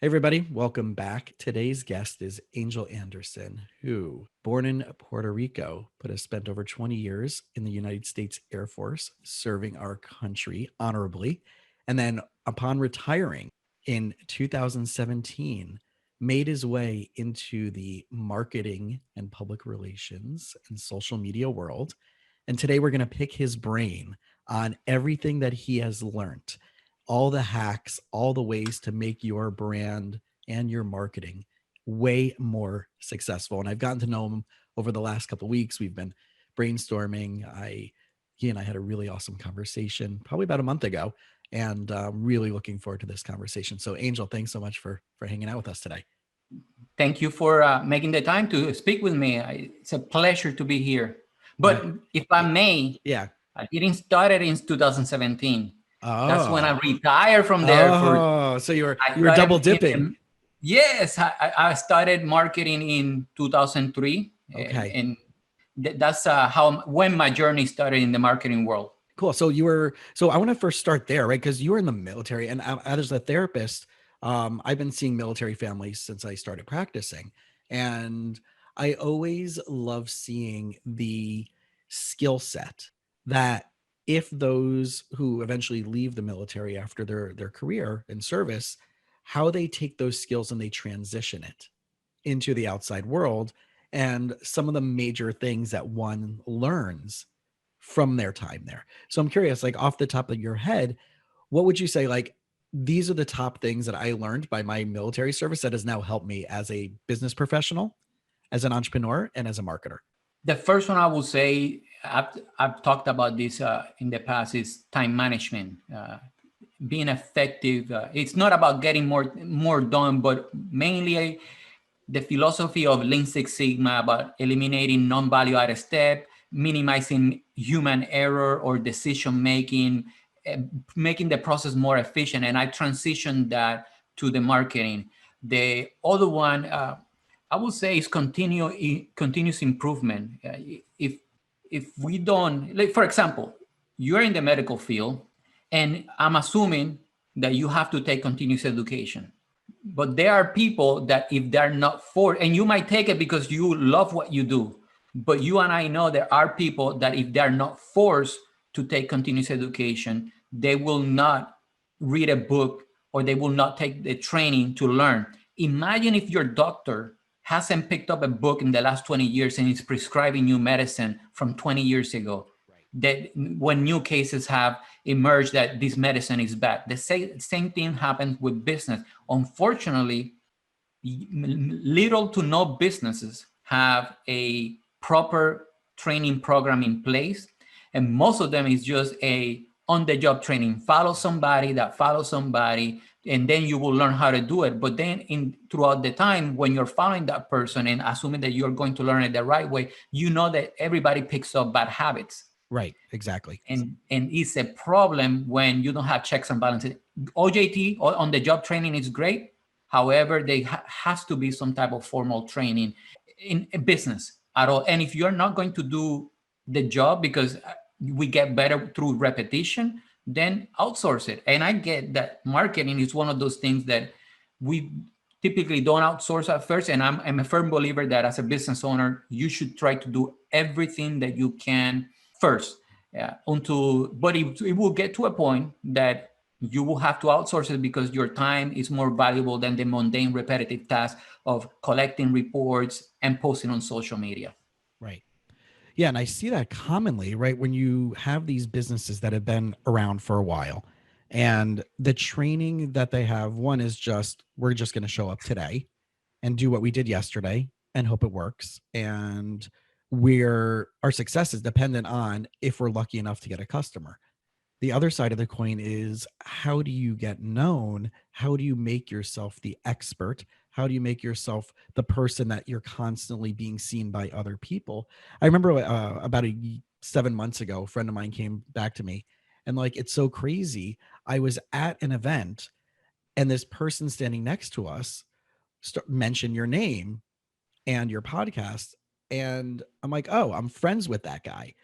Everybody, welcome back. Today's guest is Angel Anderson, who, born in Puerto Rico, but has spent over 20 years in the United States Air Force serving our country honorably. And then, upon retiring in 2017, made his way into the marketing and public relations and social media world. And today, we're going to pick his brain on everything that he has learned, all the hacks, all the ways to make your brand and your marketing way more successful. And I've gotten to know him over the last couple of weeks. We've been brainstorming. He and I had a really awesome conversation probably about a month ago, and really looking forward to this conversation. So, Angel, thanks so much for hanging out with us today. Thank you for making the time to speak with me. It's a pleasure to be here. But if I may, I didn't start it in 2017. That's when I retired from there. So you were double dipping. Yes, I started marketing in 2003. Okay. And that's when my journey started in the marketing world. Cool. So I want to first start there, right? Because you were in the military, and as a therapist, I've been seeing military families since I started practicing. And I always love seeing the skill set that if those who eventually leave the military after their career in service, how they take those skills and they transition it into the outside world, and some of the major things that one learns from their time there. So I'm curious, like off the top of your head, what would you say, like, these are the top things that I learned by my military service that has now helped me as a business professional, as an entrepreneur, and as a marketer? The first one I will say, I've talked about this in the past, is time management. Being effective. It's not about getting more done, but mainly the philosophy of Lean Six Sigma about eliminating non-value added step, minimizing human error or decision making, making the process more efficient. And I transitioned that to the marketing. The other one, I would say, is continuous improvement. If we don't, like, for example, you're in the medical field, and I'm assuming that you have to take continuous education. But there are people that if they're not for, and you might take it because you love what you do, but you and I know there are people that if they're not forced to take continuous education, they will not read a book or they will not take the training to learn. Imagine if your doctor hasn't picked up a book in the last 20 years and is prescribing you medicine from 20 years ago. That when new cases have emerged that this medicine is bad. The same thing happens with business. Unfortunately, little to no businesses have a proper training program in place. And most of them is just a on-the-job training. Follow somebody that follows somebody, and then you will learn how to do it. But then throughout the time, when you're following that person and assuming that you're going to learn it the right way, you know that everybody picks up bad habits. Right, exactly. And it's a problem when you don't have checks and balances. OJT, on the job training, is great. However, there has to be some type of formal training in business at all. And if you're not going to do the job because we get better through repetition, then outsource it. And I get that marketing is one of those things that we typically don't outsource at first. And I'm a firm believer that as a business owner, you should try to do everything that you can first, but it will get to a point that you will have to outsource it because your time is more valuable than the mundane, repetitive task of collecting reports and posting on social media. Right. Yeah, and I see that commonly, right? When you have these businesses that have been around for a while, and the training that they have, one is just, we're just going to show up today and do what we did yesterday and hope it works. And our success is dependent on if we're lucky enough to get a customer. The other side of the coin is, how do you get known? How do you make yourself the expert? How do you make yourself the person that you're constantly being seen by other people? I remember about 7 months ago, a friend of mine came back to me, and like, it's so crazy. I was at an event and this person standing next to us mentioned your name and your podcast. And I'm like, oh, I'm friends with that guy,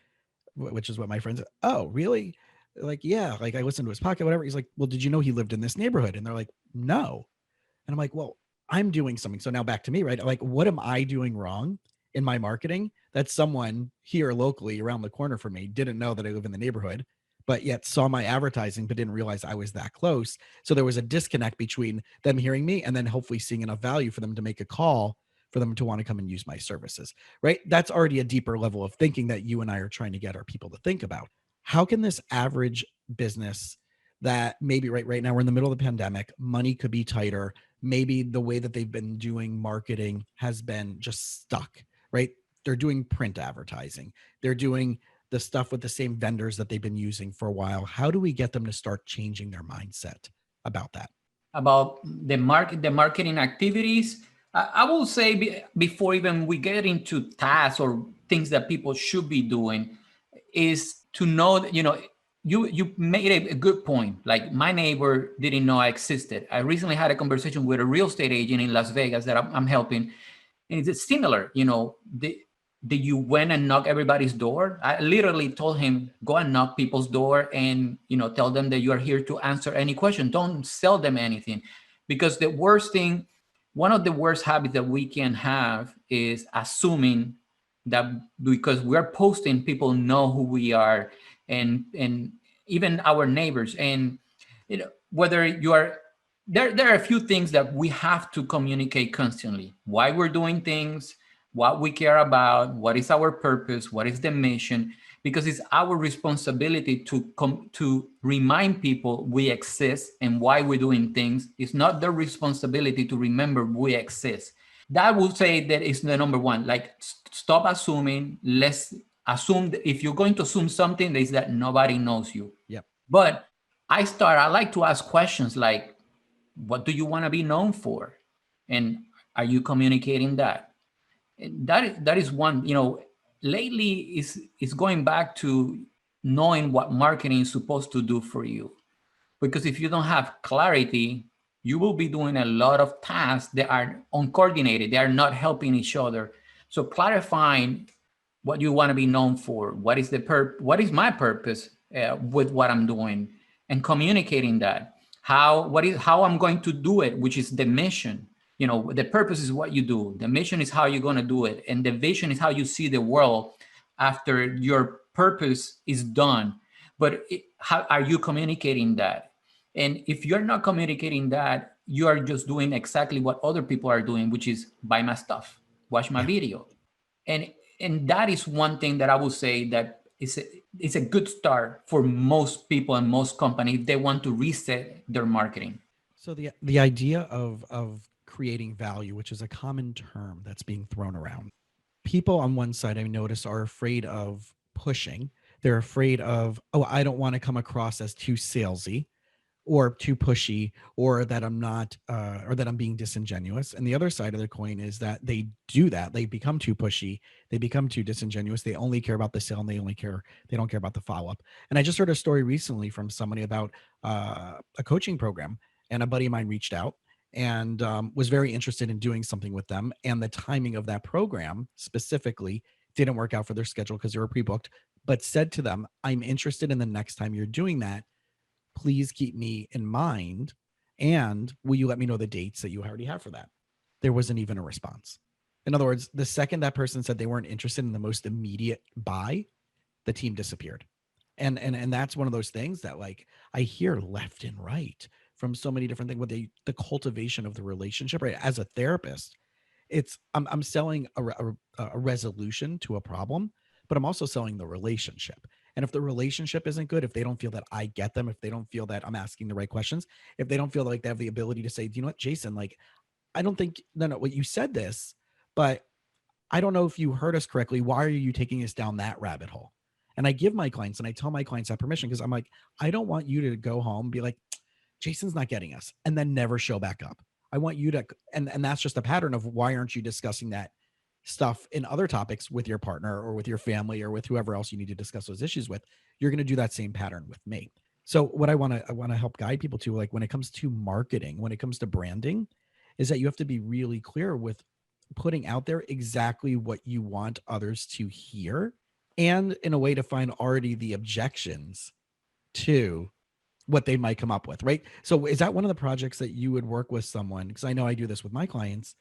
which is what my friends. Oh, really? Like, yeah, like I listened to his podcast, whatever. He's like, well, did you know he lived in this neighborhood? And they're like, no. And I'm like, well, I'm doing something. So now back to me, right? Like, what am I doing wrong in my marketing that someone here locally around the corner from me didn't know that I live in the neighborhood, but yet saw my advertising, but didn't realize I was that close. So there was a disconnect between them hearing me and then hopefully seeing enough value for them to make a call for them to want to come and use my services, right? That's already a deeper level of thinking that you and I are trying to get our people to think about. How can this average business that maybe right now we're in the middle of the pandemic, money could be tighter, maybe the way that they've been doing marketing has been just stuck, right? They're doing print advertising. They're doing the stuff with the same vendors that they've been using for a while. How do we get them to start changing their mindset about that? About the marketing activities, I will say before even we get into tasks or things that people should be doing, is to know that, you made a good point. Like, my neighbor didn't know I existed. I recently had a conversation with a real estate agent in Las Vegas that I'm helping, and it's similar. Did you went and knock everybody's door? I literally told him, go and knock people's door and tell them that you are here to answer any question. Don't sell them anything, because the worst thing, one of the worst habits that we can have is assuming that because we're posting, people know who we are, and even our neighbors. And whether you are there are a few things that we have to communicate constantly: why we're doing things, what we care about, what is our purpose, what is the mission, because it's our responsibility to remind people we exist and why we're doing things. It's not their responsibility to remember we exist. That would say that is the number one. Like, stop assuming. Let's assume that if you're going to assume something, is that nobody knows you. Yep. But I like to ask questions like, what do you want to be known for? And are you communicating that? That is one. Lately is going back to knowing what marketing is supposed to do for you. Because if you don't have clarity, you will be doing a lot of tasks that are uncoordinated. They are not helping each other. So clarifying what you want to be known for, what is my purpose with what I'm doing, and communicating that. How I'm going to do it, which is the mission. The purpose is what you do. The mission is how you're going to do it, and the vision is how you see the world after your purpose is done. But how are you communicating that? And if you're not communicating that, you are just doing exactly what other people are doing, which is buy my stuff, watch my Yeah. video. And that is one thing that I would say that is a good start for most people and most companies if they want to reset their marketing. So the idea of creating value, which is a common term that's being thrown around. People on one side I notice are afraid of pushing. They're afraid of, oh, I don't want to come across as too salesy or too pushy, or that I'm not, or that I'm being disingenuous. And the other side of the coin is that they do that. They become too pushy. They become too disingenuous. They only care about the sale and they don't care about the follow up. And I just heard a story recently from somebody about a coaching program, and a buddy of mine reached out and was very interested in doing something with them. And the timing of that program specifically didn't work out for their schedule because they were pre-booked, but said to them, I'm interested in the next time you're doing that, please keep me in mind. And will you let me know the dates that you already have for that? There wasn't even a response. In other words, the second that person said they weren't interested in the most immediate buy, the team disappeared. And that's one of those things that, like, I hear left and right from so many different things with the cultivation of the relationship, right? As a therapist, it's I'm selling a resolution to a problem, but I'm also selling the relationship. And if the relationship isn't good, if they don't feel that I get them, if they don't feel that I'm asking the right questions, if they don't feel like they have the ability to say, do you know what, Jason, like, I don't think, no, what you said this, but I don't know if you heard us correctly. Why are you taking us down that rabbit hole? And I give my clients and I tell my clients that permission, because I'm like, I don't want you to go home and be like, Jason's not getting us, and then never show back up. I want you to, and that's just a pattern of why aren't you discussing that stuff in other topics with your partner or with your family or with whoever else you need to discuss those issues with. You're going to do that same pattern with me. So what I want to help guide people to, like, when it comes to marketing, when it comes to branding, is that you have to be really clear with putting out there exactly what you want others to hear, and in a way to find already the objections to what they might come up with, right? So is that one of the projects that you would work with someone? Because I know I do this with my clients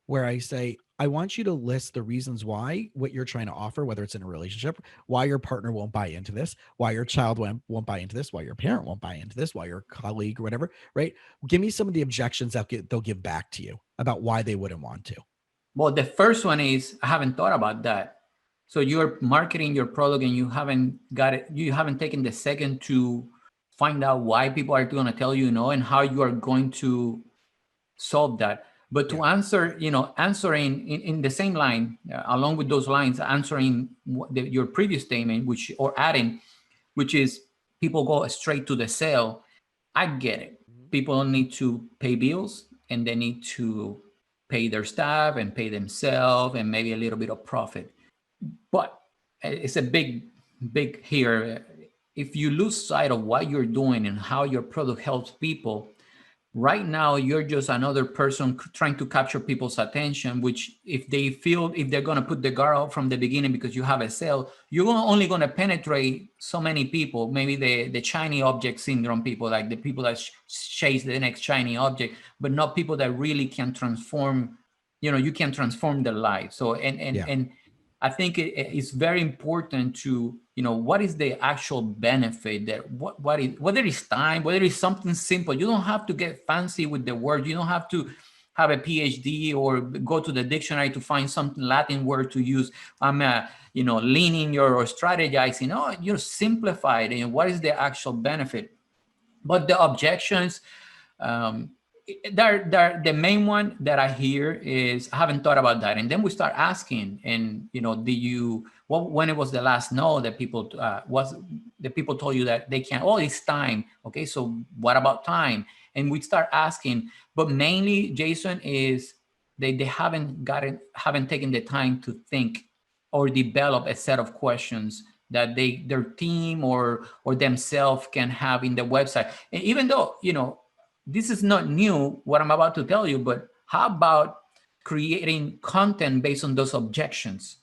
where I say, I want you to list the reasons why what you're trying to offer, whether it's in a relationship, why your partner won't buy into this, why your child won't buy into this, why your parent won't buy into this, why your colleague or whatever, right? Give me some of the objections that they'll give back to you about why they wouldn't want to. Well, the first one is I haven't thought about that. So you're marketing your product and you haven't got it, you haven't taken the second to find out why people are going to tell you no and how you are going to solve that. But Yeah. to answer, answering in the same line, along with those lines, answering your previous statement, which or adding, which is people go straight to the sale. I get it. People need to pay bills and they need to pay their staff and pay themselves and maybe a little bit of profit. But it's a big here. If you lose sight of what you're doing and how your product helps people, right now you're just another person trying to capture people's attention, which if they're going to put the guard up from the beginning because you have a sale, you're only going to penetrate so many people, maybe the shiny object syndrome people, like the people that chase the next shiny object, but not people that really can transform, you can transform their life. So Yeah. and I think it's very important to, what is the actual benefit that what is, whether it's time, whether it's something simple. You don't have to get fancy with the word. You don't have to have a PhD or go to the dictionary to find something Latin word to use. I'm, leaning or strategizing. Oh, simplify it. And what is the actual benefit? But the objections, um, the main one that I hear is I haven't thought about that, and then we start asking, and do you? When it was the last no that people was the people told you that they can't? Oh, it's time. Okay, so what about time? And we start asking, but mainly, Jason, is they haven't taken the time to think or develop a set of questions that their team or themselves can have in the website. And even though this is not new what I'm about to tell you, but how about creating content based on those objections,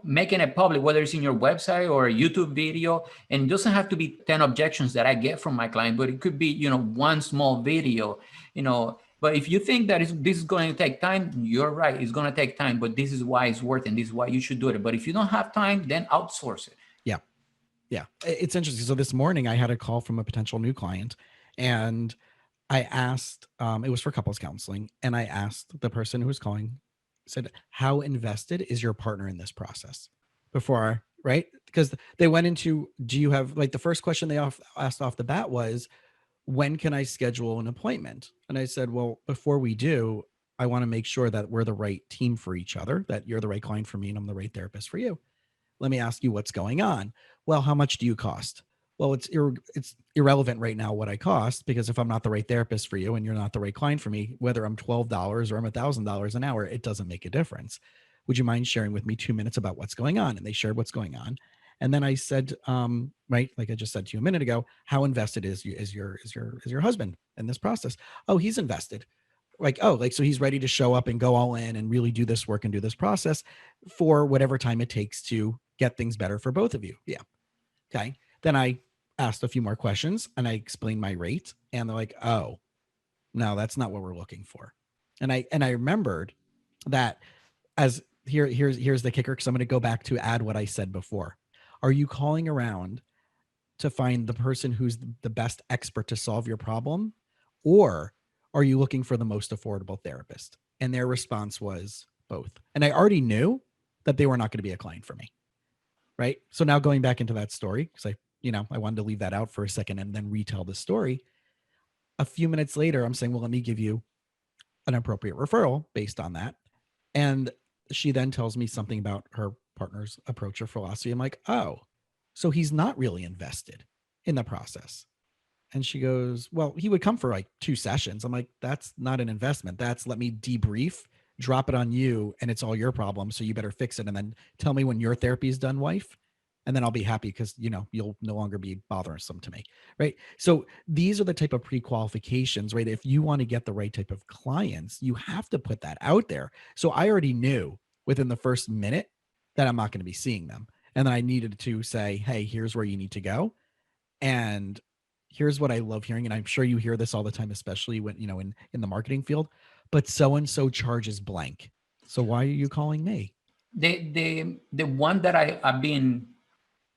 making it public, whether it's in your website or a YouTube video. And it doesn't have to be 10 objections that I get from my client, but it could be one small video. But if you think that this is going to take time, you're right, it's going to take time, but this is why it's worth it, and this is why you should do it. But if you don't have time, then outsource it. Yeah. Yeah. It's interesting. So this morning I had a call from a potential new client, and I asked, it was for couples counseling, and I asked the person who was calling, said, how invested is your partner in this process before, right? Because they went into, do you have, like, the first question they asked off the bat was, when can I schedule an appointment? And I said, well, before we do, I want to make sure that we're the right team for each other, that you're the right client for me and I'm the right therapist for you. Let me ask you what's going on. Well, how much do you cost? Well, it's irrelevant right now what I cost, because if I'm not the right therapist for you and you're not the right client for me, whether I'm $12 or I'm $1,000 an hour, it doesn't make a difference. Would you mind sharing with me 2 minutes about what's going on? And they shared what's going on. And then I said, right, like I just said to you a minute ago, how invested is your husband in this process? Oh, he's invested. Like, oh, like, so he's ready to show up and go all in and really do this work and do this process for whatever time it takes to get things better for both of you. Yeah. Okay. Then I asked a few more questions and I explained my rate, and they're like, oh, no, that's not what we're looking for. And I remembered that, as here's the kicker, because I'm going to go back to add what I said before. Are you calling around to find the person who's the best expert to solve your problem, or are you looking for the most affordable therapist? And their response was both. And I already knew that they were not going to be a client for me. Right. So now going back into that story, because I wanted to leave that out for a second and then retell the story. A few minutes later, I'm saying, well, let me give you an appropriate referral based on that. And she then tells me something about her partner's approach or philosophy. I'm like, oh, so he's not really invested in the process. And she goes, well, he would come for like 2 sessions. I'm like, that's not an investment. That's, let me debrief, drop it on you, and it's all your problem. So you better fix it. And then tell me when your therapy is done, wife. And then I'll be happy, because, you'll no longer be bothersome to me. Right. So these are the type of pre-qualifications, right? If you want to get the right type of clients, you have to put that out there. So I already knew within the first minute that I'm not going to be seeing them. And then I needed to say, hey, here's where you need to go. And here's what I love hearing, and I'm sure you hear this all the time, especially when, in the marketing field, but so and so charges blank. So why are you calling me? The one that I've been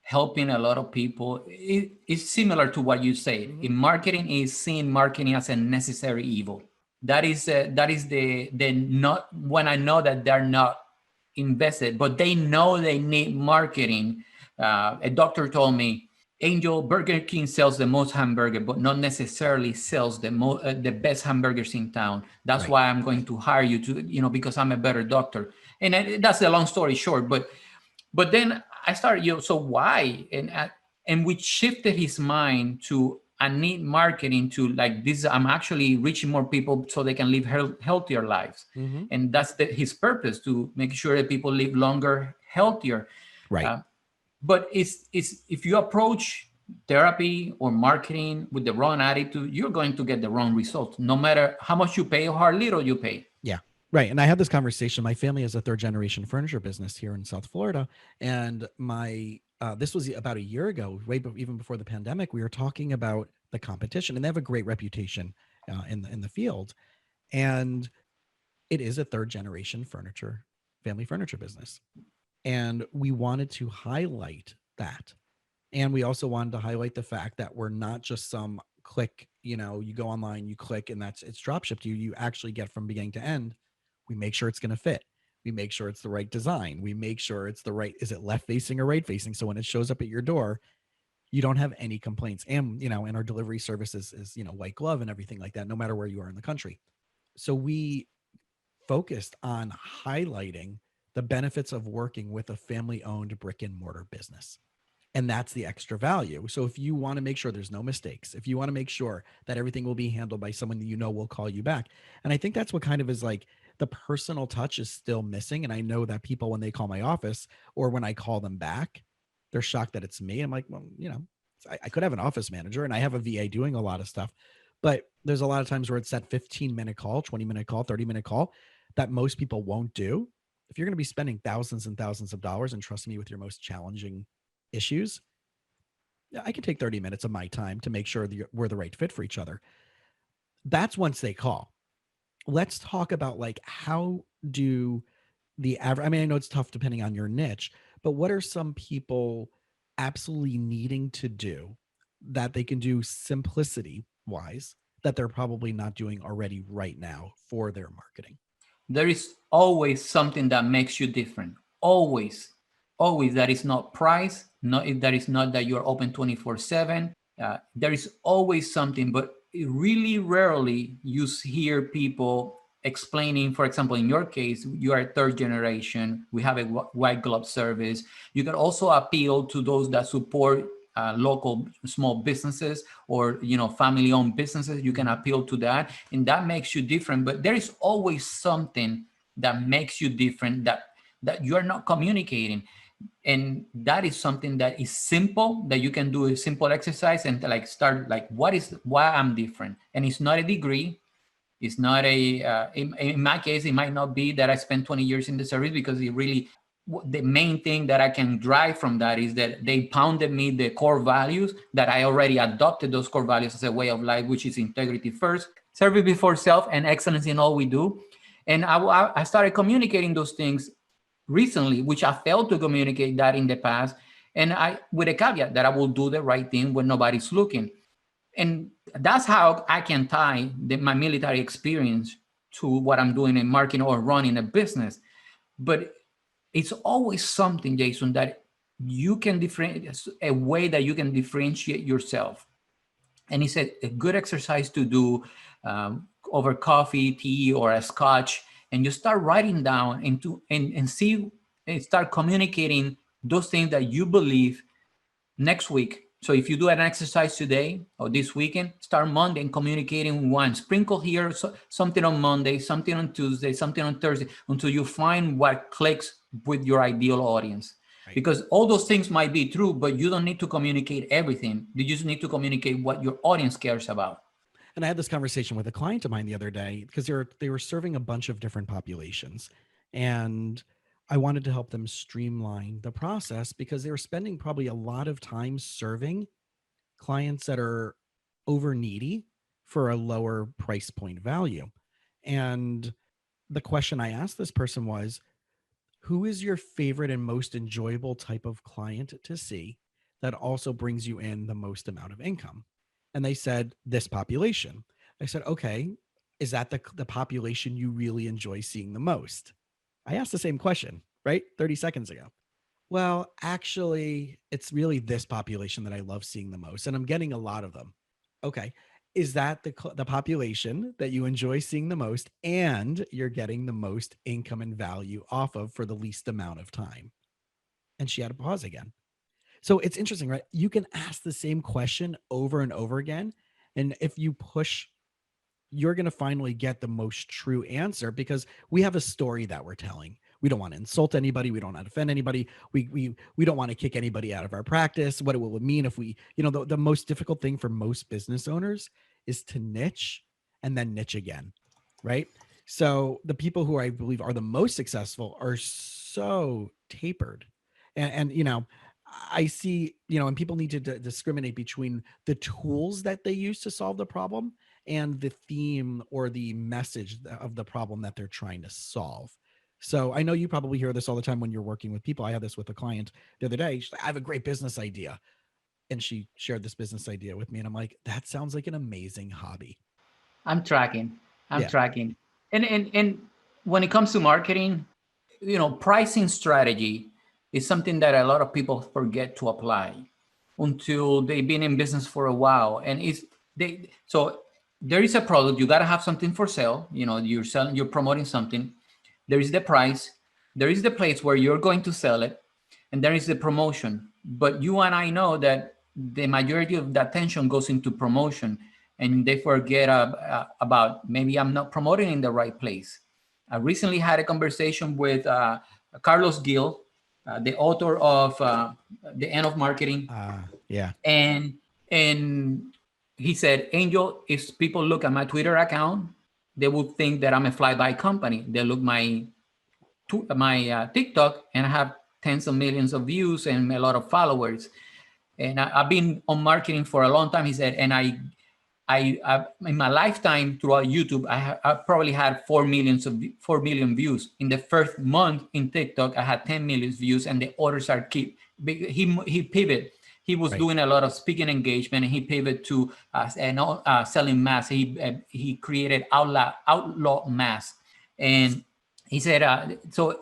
helping a lot of people is similar to what you said. Mm-hmm. In marketing, is seeing marketing as a necessary evil. That is the not when I know that they're not invested, but they know they need marketing. A doctor told me, Angel, Burger King sells the most hamburger, but not necessarily sells the best hamburgers in town. That's Right. why I'm going to hire you to, because I'm a better doctor. And that's a long story short, but then I started, so why? And we shifted his mind to, I need marketing to, like, this, I'm actually reaching more people so they can live healthier lives. Mm-hmm. And that's his purpose, to make sure that people live longer, healthier. Right. Uh, but it's if you approach therapy or marketing with the wrong attitude, you're going to get the wrong results, no matter how much you pay or how little you pay. Yeah. Right. And I had this conversation. My family has a third generation furniture business here in South Florida. And this was about a year ago, even before the pandemic. We were talking about the competition, and they have a great reputation in the field. And it is a third generation family furniture business. And we wanted to highlight that. And we also wanted to highlight the fact that we're not just some click, you go online, you click, and it's drop shipped to you. You actually get from beginning to end. We make sure it's going to fit. We make sure it's the right design. We make sure it's the right, is it left facing or right facing? So when it shows up at your door, you don't have any complaints. And our delivery service is white glove and everything like that, no matter where you are in the country. So we focused on highlighting the benefits of working with a family owned brick and mortar business. And that's the extra value. So if you want to make sure there's no mistakes, if you want to make sure that everything will be handled by someone that will call you back. And I think that's what kind of is like the personal touch is still missing. And I know that people, when they call my office or when I call them back, they're shocked that it's me. I'm like, well, I could have an office manager and I have a VA doing a lot of stuff. But there's a lot of times where it's that 15-minute call, 20-minute call, 30-minute call that most people won't do. If you're going to be spending thousands and thousands of dollars and trust me with your most challenging issues, I can take 30 minutes of my time to make sure that we're the right fit for each other. That's once they call. Let's talk about like how do the average, I mean, I know it's tough depending on your niche, but what are some people absolutely needing to do that they can do simplicity wise that they're probably not doing already right now for their marketing? There is always something that makes you different. Always, always. That is not price. Not that is not that you're open 24/7. There is always something, but really rarely you hear people explaining. For example, in your case, you are third generation. We have a white glove service. You can also appeal to those that support local small businesses or family-owned businesses. You can appeal to that, and that makes you different. But there is always something that makes you different that you're not communicating, and that is something that is simple, that you can do a simple exercise and like start like why I'm different. And it's not a degree. It's not in my case, it might not be that I spent 20 years in the service, because it really, the main thing that I can drive from that is that they pounded me the core values, that I already adopted those core values as a way of life, which is integrity first, service before self, and excellence in all we do. And I started communicating those things recently, which I failed to communicate that in the past. And I, with a caveat that I will do the right thing when nobody's looking. And that's how I can tie my military experience to what I'm doing in marketing or running a business. But it's always something, Jason, that you can differentiate, a way that you can differentiate yourself. And it's a good exercise to do over coffee, tea, or a scotch, and you start writing down and see and start communicating those things that you believe next week. So if you do an exercise today or this weekend, start Monday and communicating one. Sprinkle here something on Monday, something on Tuesday, something on Thursday, until you find what clicks with your ideal audience. Right. Because all those things might be true, but you don't need to communicate everything. You just need to communicate what your audience cares about. And I had this conversation with a client of mine the other day because they were serving a bunch of different populations, and I wanted to help them streamline the process because they were spending probably a lot of time serving clients that are over needy for a lower price point value. And the question I asked this person was, who is your favorite and most enjoyable type of client to see that also brings you in the most amount of income? And they said, this population. I said, okay, is that the population you really enjoy seeing the most? I asked the same question, right? 30 seconds ago. Well, actually, it's really this population that I love seeing the most, and I'm getting a lot of them. Okay. Is that the population that you enjoy seeing the most and you're getting the most income and value off of for the least amount of time? And she had to pause again. So it's interesting, right? You can ask the same question over and over again. And if you push, you're going to finally get the most true answer because we have a story that we're telling. We don't want to insult anybody. We don't want to offend anybody. We don't want to kick anybody out of our practice. What it would mean if we, the most difficult thing for most business owners is to niche and then niche again, right? So the people who I believe are the most successful are so tapered, and I see, and people need to discriminate between the tools that they use to solve the problem and the theme or the message of the problem that they're trying to solve. So I know you probably hear this all the time when you're working with people. I had this with a client the other day. She's like, I have a great business idea. And she shared this business idea with me. And I'm like, that sounds like an amazing hobby. I'm tracking. I'm Yeah. tracking. And when it comes to marketing, pricing strategy is something that a lot of people forget to apply until they've been in business for a while. And so there is a product, you got to have something for sale. You're selling, you're promoting something. There is the price, there is the place where you're going to sell it, and there is the promotion. But you and I know that the majority of the attention goes into promotion, and they forget about maybe I'm not promoting in the right place. I recently had a conversation with Carlos Gil, the author of The End of Marketing. Yeah. And he said, Angel, if people look at my Twitter account, they would think that I'm a fly-by company. They look my TikTok, and I have tens of millions of views and a lot of followers. And I've been on marketing for a long time, he said, and I in my lifetime throughout YouTube, I probably had 4 million views. In the first month in TikTok, I had 10 million views, and the others are he pivoted. He was doing a lot of speaking engagement, and he pivoted to selling masks. He created outlaw masks, and he said, so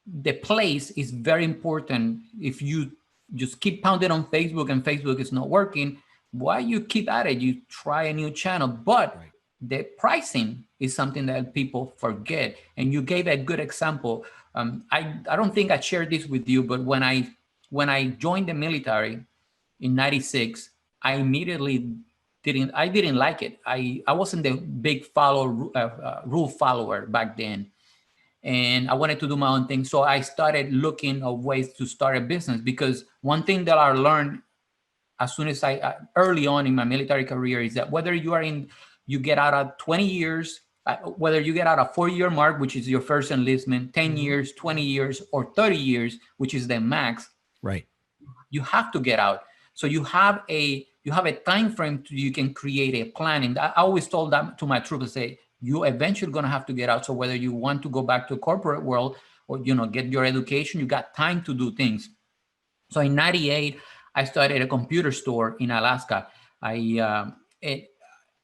the place is very important. If you just keep pounding on Facebook and Facebook is not working, why you keep at it? You try a new channel, but the pricing is something that people forget. And you gave a good example. I don't think I shared this with you, but when I joined the military in '96, I immediately didn't like it. I wasn't the big rule follower back then. And I wanted to do my own thing. So I started looking at ways to start a business, because one thing that I learned as soon as early on in my military career is that whether you get out of 20 years, whether you get out a 4-year mark, which is your first enlistment, 10 years, 20 years, or 30 years, which is the max, right? You have to get out. So you have a time frame you can create a plan. And I always told that to my troops, say, you eventually going to have to get out. So whether you want to go back to corporate world or, get your education, you got time to do things. So in '98, I started a computer store in Alaska. I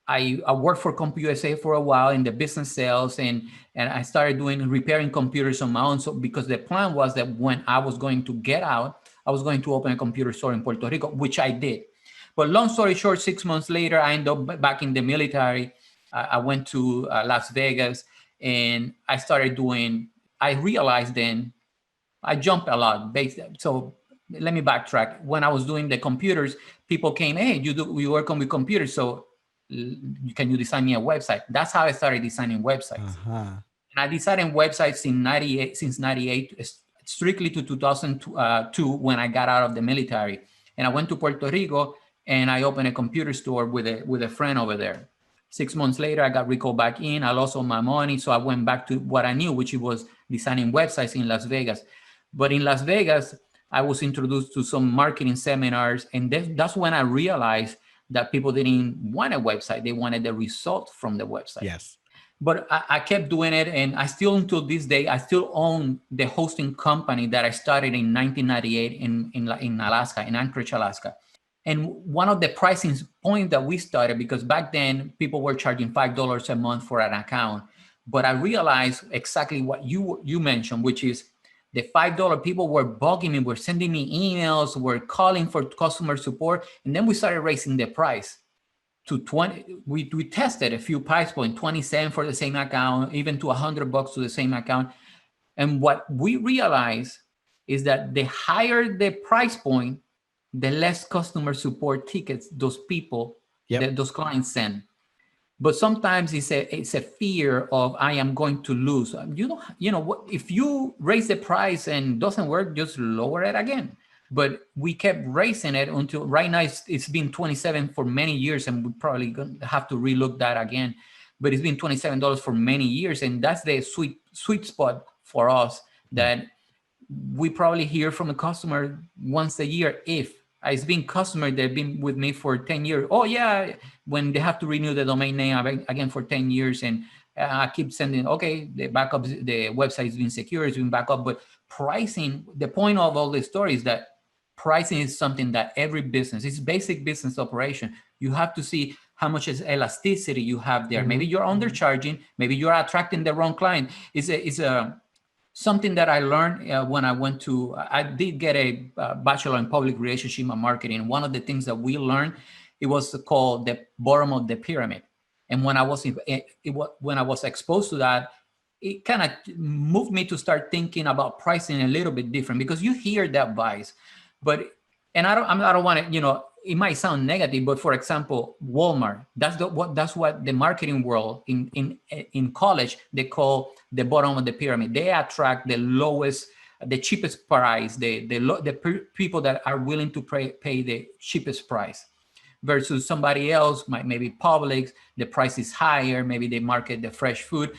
worked for CompUSA for a while in the business sales, and I started repairing computers on my own. So because the plan was that when I was going to get out, I was going to open a computer store in Puerto Rico, which I did. But long story short, 6 months later, I ended up back in the military. I went to Las Vegas, and I realized then I jumped a lot. So let me backtrack. When I was doing the computers, people came, hey, you work on with computers, so can you design me a website? That's how I started designing websites. And I designed websites since '98, strictly to 2002 when I got out of the military. And I went to Puerto Rico, and I opened a computer store with a friend over there. 6 months later, I got recalled back in. I lost all my money, so I went back to what I knew, which was designing websites in Las Vegas. But in Las Vegas, I was introduced to some marketing seminars, and that's when I realized that people didn't want a website. They wanted the result from the website. Yes. But I kept doing it, and I still, until this day, I still own the hosting company that I started in 1998 in Alaska, in Anchorage, Alaska. And one of the pricing points that we started, because back then people were charging $5 a month for an account, but I realized exactly what you mentioned, which is the $5 people were bugging me, were sending me emails, were calling for customer support, and then we started raising the price to 20. We tested a few price points, 27 for the same account, even to $100 to the same account. And what we realized is that the higher the price point, the less customer support tickets those people, those clients send. But sometimes it's a fear of, I am going to lose. You know what? If you raise the price and doesn't work, just lower it again. But we kept raising it until right now it's been 27 for many years, and we probably gonna have to relook that again. But it's been $27 for many years, and that's the sweet spot for us, that we probably hear from a customer once a year. If it's been customer that have been with me for 10 years. Oh yeah, when they have to renew the domain name again for 10 years, and I keep sending, okay, the backups, the website has been secure, it's been back up. But pricing, the point of all this story is that pricing is something that every business, it's basic business operation. You have to see how much is elasticity you have there. Maybe you're undercharging, maybe you're attracting the wrong client. It's a something that I learned when I did get a bachelor in public relationship and marketing. One of the things that we learned, it was called the bottom of the pyramid. And when I was exposed to that, it kind of moved me to start thinking about pricing a little bit different, because you hear that advice, but, and I don't want to, it might sound negative, but for example, Walmart, that's what the marketing world in college, they call the bottom of the pyramid. They attract the lowest, the cheapest price, the people that are willing to pay the cheapest price, versus somebody else, maybe Publix, the price is higher, maybe they market the fresh food.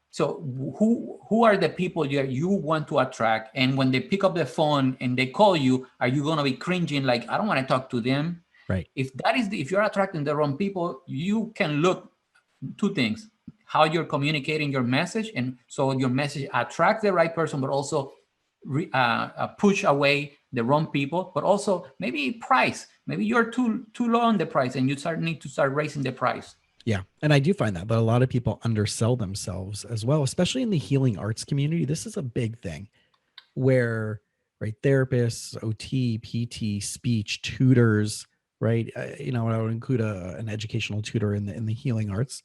So who are the people you want to attract? And when they pick up the phone and they call you, are you going to be cringing like, I don't want to talk to them? Right. If if you're attracting the wrong people, you can look two things: how you're communicating your message, and so your message attracts the right person, but also push away the wrong people. But also maybe price. Maybe you're too low on the price, and you need to start raising the price. Yeah. And I do find that a lot of people undersell themselves as well, especially in the healing arts community. This is a big thing where, right, therapists, OT, PT, speech, tutors, right? I would include an educational tutor in the healing arts,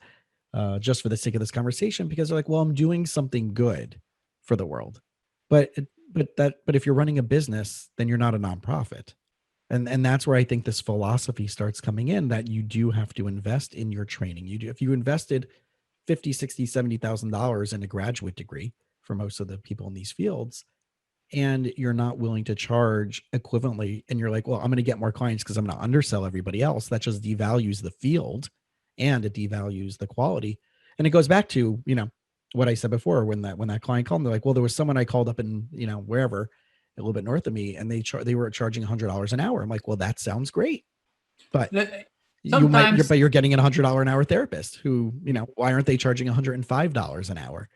just for the sake of this conversation, because they're like, well, I'm doing something good for the world. But if you're running a business, then you're not a nonprofit. And that's where I think this philosophy starts coming in, that you do have to invest in your training. If you invested $50, $60, $70,000 in a graduate degree for most of the people in these fields, and you're not willing to charge equivalently, and you're like, well, I'm going to get more clients because I'm going to undersell everybody else, that just devalues the field, and it devalues the quality. And it goes back to, what I said before, when that client called me, they're like, well, there was someone I called up in, wherever, a little bit north of me, and they were charging $100 an hour. I'm like, well, that sounds great, but you're getting a $100 an hour therapist who, why aren't they charging $105 an hour?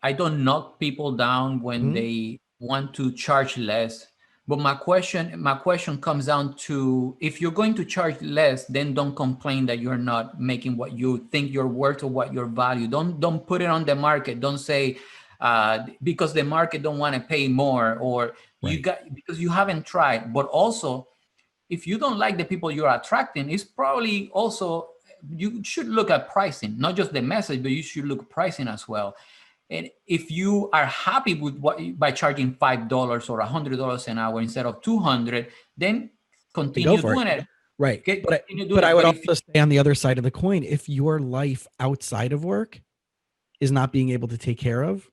I don't knock people down when they want to charge less, but my question comes down to, if you're going to charge less, then don't complain that you're not making what you think you're worth or what your value. Don't put it on the market. Don't say, because the market don't want to pay more, or because you haven't tried. But also, if you don't like the people you're attracting, it's probably also, you should look at pricing, not just the message, but you should look at pricing as well. And if you are happy with by charging $5 or $100 an hour instead of $200, then continue doing it. Right. But I would also stay on the other side of the coin. If your life outside of work is not being able to take care of,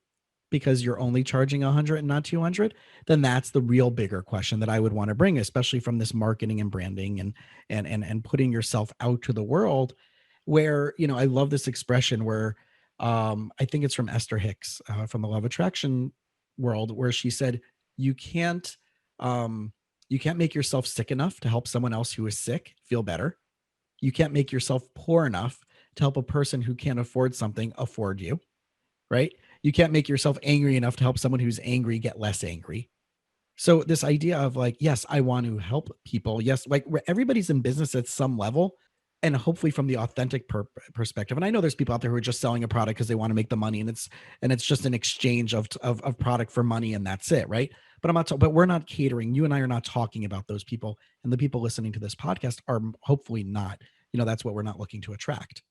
because you're only charging 100 and not 200, then that's the real bigger question that I would want to bring, especially from this marketing and branding and putting yourself out to the world, where, I love this expression where, I think it's from Esther Hicks, from the Law of Attraction world, where she said, you can't You can't make yourself sick enough to help someone else who is sick feel better. You can't make yourself poor enough to help a person who can't afford something afford you, right? You can't make yourself angry enough to help someone who's angry get less angry. So this idea of like, yes, I want to help people. Yes, like everybody's in business at some level, and hopefully from the authentic perspective. And I know there's people out there who are just selling a product because they want to make the money, and it's just an exchange of product for money, and that's it, right? But I'm not. But we're not catering. You and I are not talking about those people, and the people listening to this podcast are hopefully not. That's what we're not looking to attract.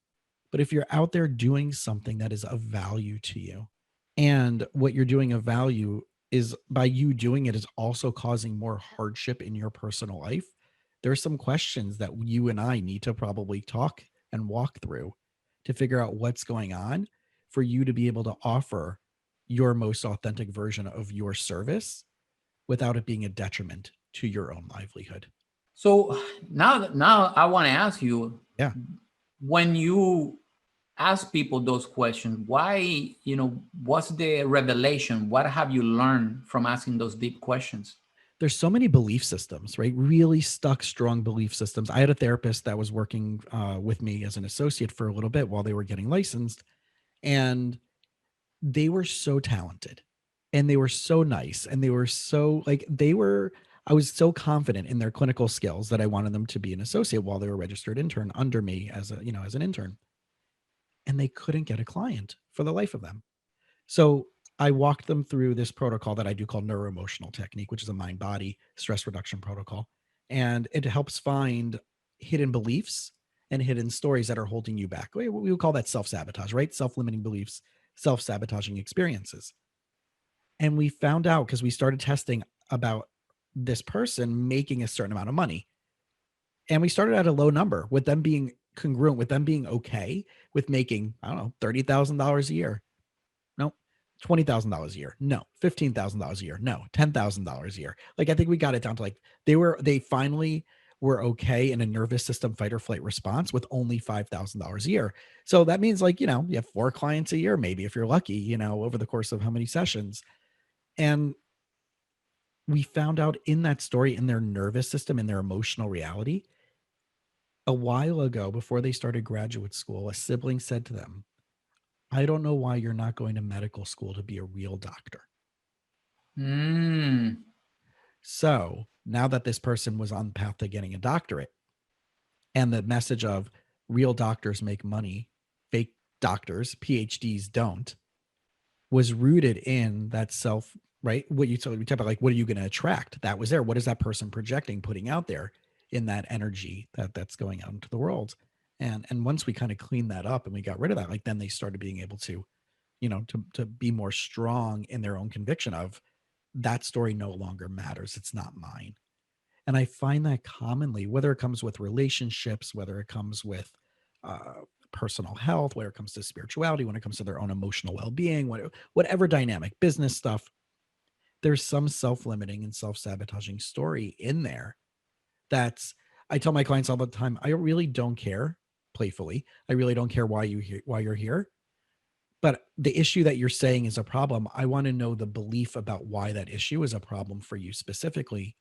But if you're out there doing something that is of value to you, and what you're doing of value is by you doing it is also causing more hardship in your personal life, there are some questions that you and I need to probably talk and walk through to figure out what's going on for you to be able to offer your most authentic version of your service without it being a detriment to your own livelihood. So now I want to ask you, Yeah. when you ask people those questions, why, what's the revelation? What have you learned from asking those deep questions? There's so many belief systems, right? Really stuck, strong belief systems. I had a therapist that was working with me as an associate for a little bit while they were getting licensed, and they were so talented, and they were so nice, and they were so I was so confident in their clinical skills that I wanted them to be an associate while they were registered intern under me as as an intern, and they couldn't get a client for the life of them. So I walked them through this protocol that I do called Neuro emotional technique, which is a mind body stress reduction protocol. And it helps find hidden beliefs and hidden stories that are holding you back. We would call that self sabotage, right? Self limiting beliefs, self sabotaging experiences. And we found out because we started testing about this person making a certain amount of money. And we started at a low number with them being congruent, with them being okay with making, I don't know, $30,000 a year. No, $20,000 a year. No, $15,000 a year. No, $10,000 a year. Like, I think we got it down to like they finally were okay in a nervous system fight or flight response with only $5,000 a year. So that means like, you have 4 clients a year, maybe if you're lucky, over the course of how many sessions. And we found out in that story, in their nervous system, in their emotional reality, a while ago, before they started graduate school, a sibling said to them, I don't know why you're not going to medical school to be a real doctor. Mm. So now that this person was on the path to getting a doctorate, and the message of real doctors make money, fake doctors, PhDs don't, was rooted in that self, right? What you talk about, like, what are you going to attract? That was there. What is that person projecting, putting out there in that energy that's going out into the world? And once we kind of cleaned that up and we got rid of that, like, then they started being able to, to be more strong in their own conviction of that story no longer matters. It's not mine. And I find that commonly, whether it comes with relationships, whether it comes with personal health, whether it comes to spirituality, when it comes to their own emotional well-being, whatever dynamic, business stuff, there's some self-limiting and self-sabotaging story in there. I tell my clients all the time, I really don't care, playfully, I really don't care why you're here. But the issue that you're saying is a problem, I want to know the belief about why that issue is a problem for you specifically,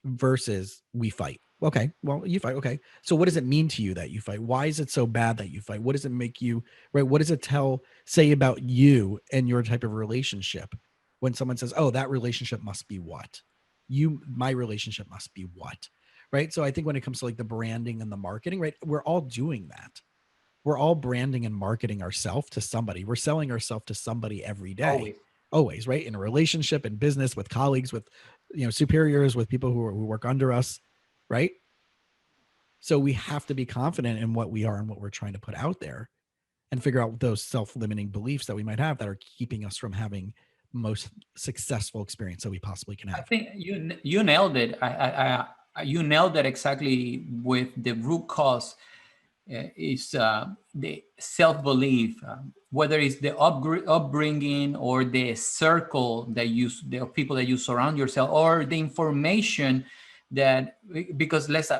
versus we fight. Okay, well, you fight. Okay, so what does it mean to you that you fight? Why is it so bad that you fight? What does it make you, right? What does it say about you and your type of relationship when someone says, oh, that relationship must be what? My relationship must be what? Right? So I think when it comes to like the branding and the marketing, right, we're all doing that. We're all branding and marketing ourselves to somebody. We're selling ourselves to somebody every day. Always, right? In a relationship, in business, with colleagues, with superiors, with people who work under us, right? So we have to be confident in what we are and what we're trying to put out there, and figure out those self-limiting beliefs that we might have that are keeping us from having most successful experience that we possibly can I have. think you nailed it. You nailed it exactly with the root cause. Is the self-belief, whether it's the upbringing or the circle that the people that you surround yourself, or the information that, because let's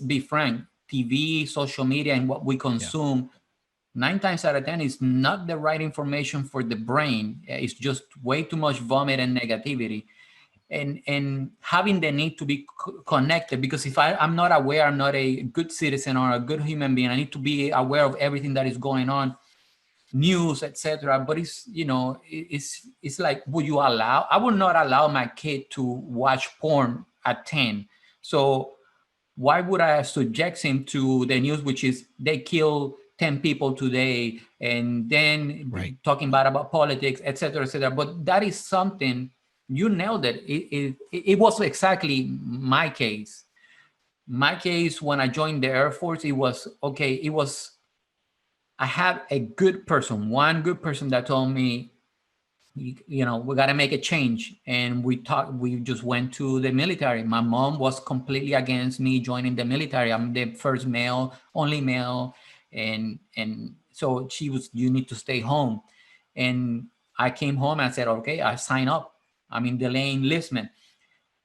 be frank, TV, social media, and what we consume, 9 times out of 10 is not the right information for the brain. It's just way too much vomit and negativity. and having the need to be connected, because if I'm not aware, I'm not a good citizen or a good human being. I need to be aware of everything that is going on, news, etc. But it's, it's like, would you allow? I would not allow my kid to watch porn at 10. So why would I subject him to the news, which is they kill 10 people today, and then talking about politics, etc., etc. But that is something, you nailed it. It was exactly my case. My case, when I joined the Air Force, it was okay. I had a good person, one good person that told me, we got to make a change. And we just went to the military. My mom was completely against me joining the military. I'm the first male, only male. And so she was, you need to stay home. And I came home and I said, okay, I sign up. I'm in delay enlistment.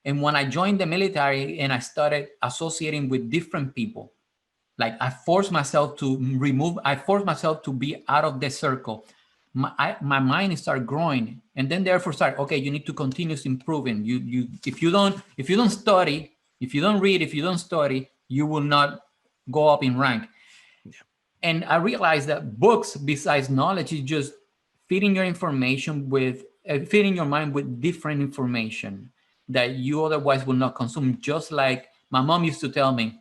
And when I joined the military and I started associating with different people, like I forced myself to be out of the circle. My mind started growing, and then therefore start, okay, you need to continue improving. If you don't study, if you don't read, if you don't study, you will not go up in rank. Yeah. And I realized that books, besides knowledge, is just feeding your information with feeding your mind with different information that you otherwise will not consume. Just like my mom used to tell me,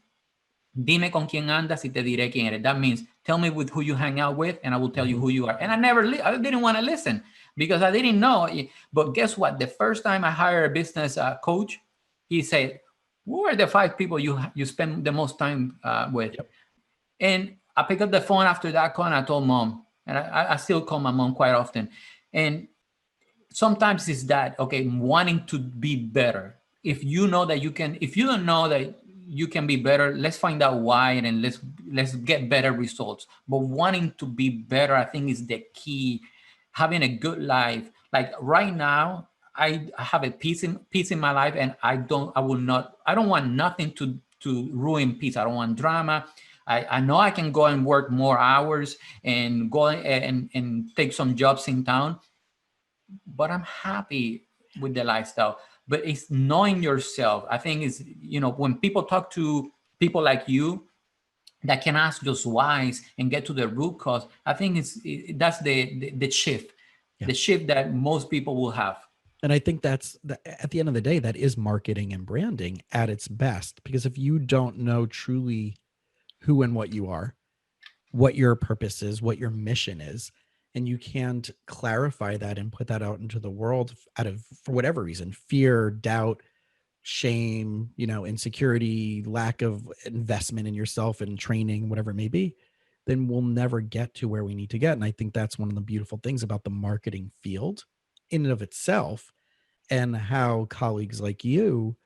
dime con quién andas y te diré quién eres. That means tell me with who you hang out with and I will tell you who you are. And I didn't want to listen because I didn't know. But guess what? The first time I hired a business coach, he said, who are the 5 people you spend the most time with? Yep. And I picked up the phone after that call and I told mom, and I still call my mom quite often. And sometimes it's that, okay, wanting to be better. If you know that you can, if you don't know that you can be better, let's find out why, and let's get better results. But wanting to be better, I think, is the key. Having a good life. Like right now, I have a peace in my life, and I don't want nothing to ruin peace. I don't want drama. I know I can go and work more hours and go and take some jobs in town, but I'm happy with the lifestyle. But it's knowing yourself. I think is, when people talk to people like you that can ask just whys and get to the root cause, I think that's the shift, the shift that most people will have. And I think that's at the end of the day, that is marketing and branding at its best. Because if you don't know truly who and what you are, what your purpose is, what your mission is, and you can't clarify that and put that out into the world for whatever reason, fear, doubt, shame, insecurity, lack of investment in yourself and training, whatever it may be, then we'll never get to where we need to get. And I think that's one of the beautiful things about the marketing field in and of itself, and how colleagues like you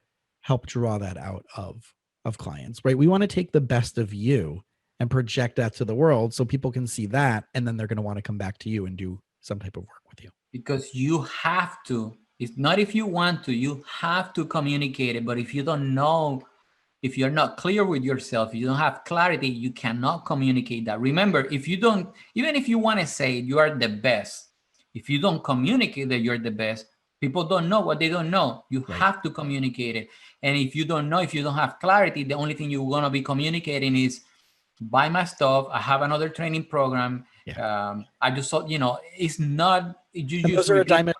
help draw that out of clients, right? We want to take the best of you and project that to the world so people can see that, and then they're going to want to come back to you and do some type of work with you. Because you have to. It's not if you want to, you have to communicate it. But if you don't know, if you're not clear with yourself, you don't have clarity, you cannot communicate that. Remember, even if you want to say you are the best, if you don't communicate that you're the best, people don't know what they don't know. You have to communicate it. And if you don't know, if you don't have clarity, the only thing you're going to be communicating is, buy my stuff. I have another training program. Yeah. I just thought, it's not. Those are a diamond.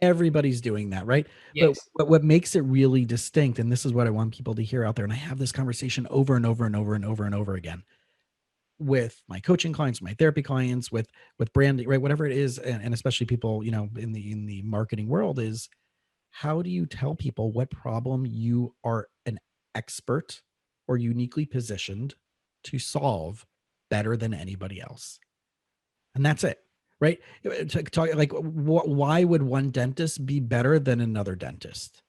Everybody's doing that, right? Yes. But what makes it really distinct, and this is what I want people to hear out there, and I have this conversation over and over and over and over and over again with my coaching clients, my therapy clients, with branding, right? Whatever it is, and especially people, in the marketing world, is how do you tell people what problem you are an expert or uniquely positioned to solve better than anybody else? And that's it, right? Like, why would one dentist be better than another dentist?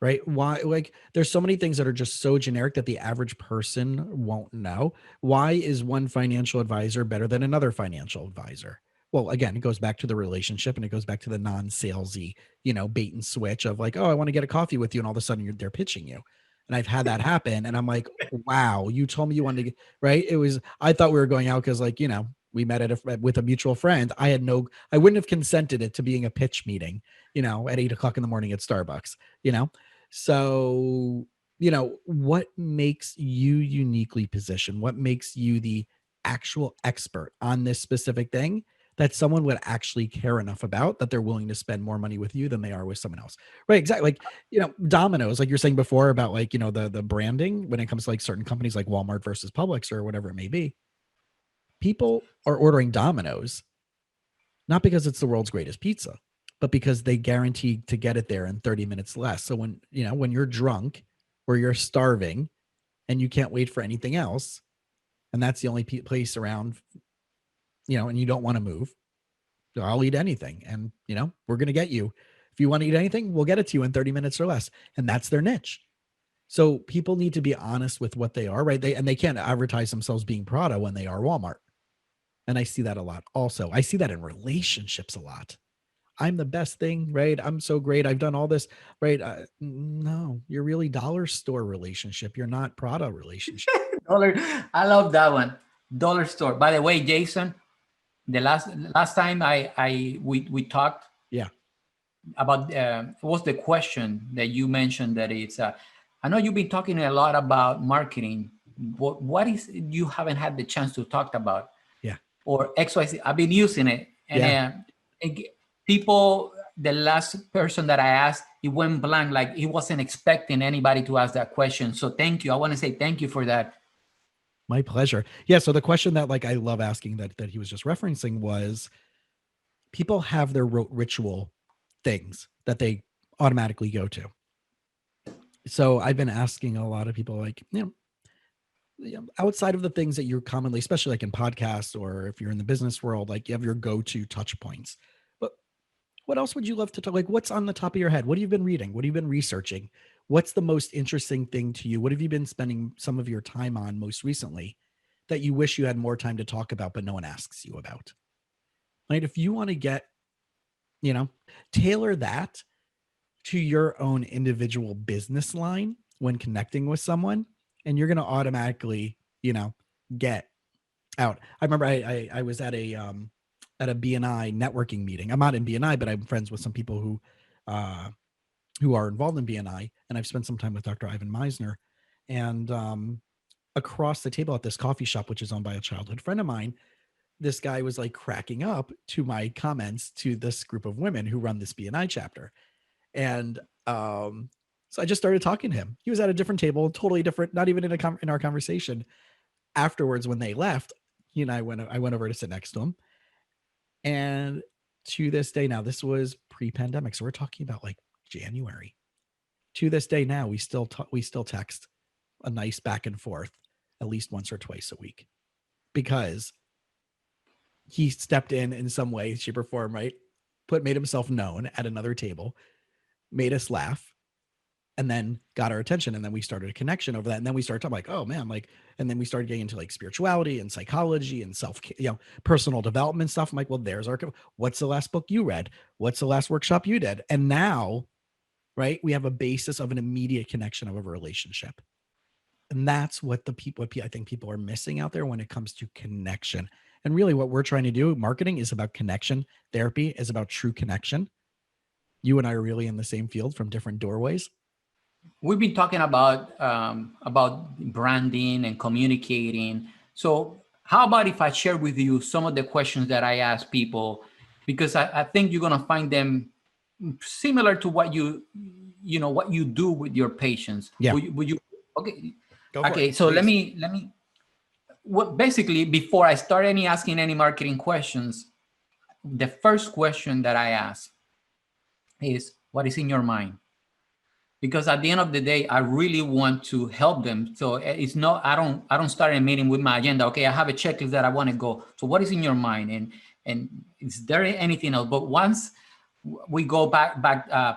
Right? Why? Like, there's so many things that are just so generic that the average person won't know. Why is one financial advisor better than another financial advisor? Well, again, it goes back to the relationship, and it goes back to the non-salesy, bait and switch of like, oh, I want to get a coffee with you, and all of a sudden they're pitching you. And I've had that happen, and I'm like, wow, you told me you wanted to get, right? I thought we were going out because, like, We met with a mutual friend. I wouldn't have consented it to being a pitch meeting, at 8 o'clock in the morning at Starbucks, So, what makes you uniquely positioned? What makes you the actual expert on this specific thing that someone would actually care enough about that they're willing to spend more money with you than they are with someone else? Right. Exactly. Like, Domino's, like you're saying before about like, the branding when it comes to like certain companies like Walmart versus Publix or whatever it may be. People are ordering Domino's not because it's the world's greatest pizza, but because they guarantee to get it there in 30 minutes less. So when you're drunk or you're starving and you can't wait for anything else, and that's the only place around, and you don't want to move, I'll eat anything. And, we're going to get you. If you want to eat anything, we'll get it to you in 30 minutes or less. And that's their niche. So people need to be honest with what they are, right? They can't advertise themselves being Prada when they are Walmart. And I see that a lot. Also, I see that in relationships a lot. I'm the best thing, right? I'm so great. I've done all this, right? No, you're really dollar store relationship. You're not Prada relationship. I love that one. Dollar store. By the way, Jason, the last time we talked, yeah, about what was the question that you mentioned that it's I know you've been talking a lot about marketing. What is you haven't had the chance to talk about? Yeah. Or XYZ. I've been using it, and people. The last person that I asked, he went blank, like he wasn't expecting anybody to ask that question. So thank you. I want to say thank you for that. My pleasure. Yeah. So the question that like I love asking that he was just referencing was, people have their ritual things that they automatically go to. So I've been asking a lot of people, like, outside of the things that you're commonly, especially like in podcasts or if you're in the business world, like you have your go-to touch points. But what else would you love to talk? Like, what's on the top of your head? What have you been reading? What have you been researching? What's the most interesting thing to you? What have you been spending some of your time on most recently that you wish you had more time to talk about, but no one asks you about? Right? If you want to get, tailor that to your own individual business line when connecting with someone, and you're going to automatically, get out. I remember I was at a BNI networking meeting. I'm not in BNI, but I'm friends with some people who are involved in BNI, and I've spent some time with Dr. Ivan Meisner. And across the table at this coffee shop, which is owned by a childhood friend of mine, this guy was like cracking up to my comments to this group of women who run this BNI chapter. And so I just started talking to him. He was at a different table, totally different, not even in our conversation. Afterwards, when they left, he and I went over to sit next to him. And to this day now, this was pre-pandemic, so we're talking about like January. To this day now, we still text a nice back and forth at least once or twice a week, because he stepped in some way, shape, or form, right? Made himself known at another table, made us laugh, and then got our attention. And then we started a connection over that. And then we started talking like, oh man, like, and then we started getting into like spirituality and psychology and personal development stuff. I'm like, well, there's what's the last book you read? What's the last workshop you did? And now, right, we have a basis of an immediate connection of a relationship. And that's what I think people are missing out there when it comes to connection. And really what we're trying to do, marketing is about connection. Therapy is about true connection. You and I are really in the same field from different doorways. We've been talking about branding and communicating. So how about if I share with you some of the questions that I ask people, because I think you're going to find them similar to what you do with your patients. Yeah. Would you okay. Go for okay. it, So please. let me basically, before I start asking any marketing questions, the first question that I ask is, what is in your mind? Because at the end of the day, I really want to help them. So it's not, I don't start a meeting with my agenda. Okay, I have a checklist that I want to go. So what is in your mind? And is there anything else? But once we go back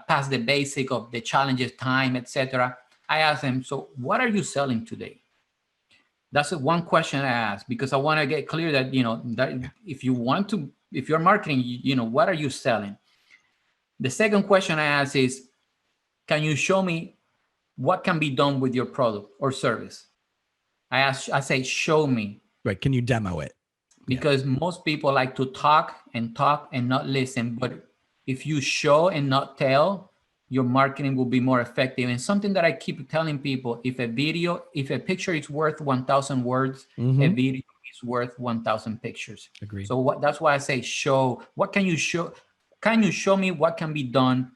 past the basic of the challenges, time, etc., I ask them, so what are you selling today? That's one question I ask, because I want to get clear that, that if you're marketing, what are you selling? The second question I ask is, can you show me what can be done with your product or service? I say, show me. Right. Can you demo it? because most people like to talk and not listen. But if you show and not tell, your marketing will be more effective. And something that I keep telling people, if a picture is worth 1,000 words, a video is worth 1,000 pictures. Agreed. So that's why I say show. What can you show? Can you show me what can be done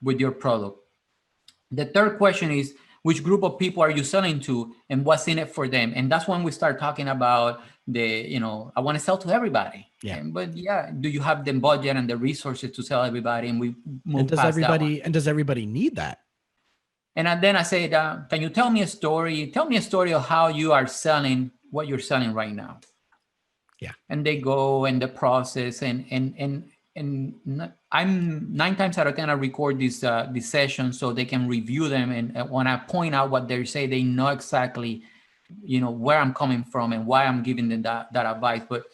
with your product? The third question is, which group of people are you selling to and what's in it for them? And that's when we start talking about I want to sell to everybody. Yeah. But do you have the budget and the resources to sell everybody? And we move And does past that one. and does everybody need that? And then I said, can you tell me a story? Tell me a story of how you are selling what you're selling right now. Yeah. And they go and the process and I'm 9 times out of 10 I record these sessions so they can review them, and when I point out what they say, they know exactly where I'm coming from and why I'm giving them that advice. But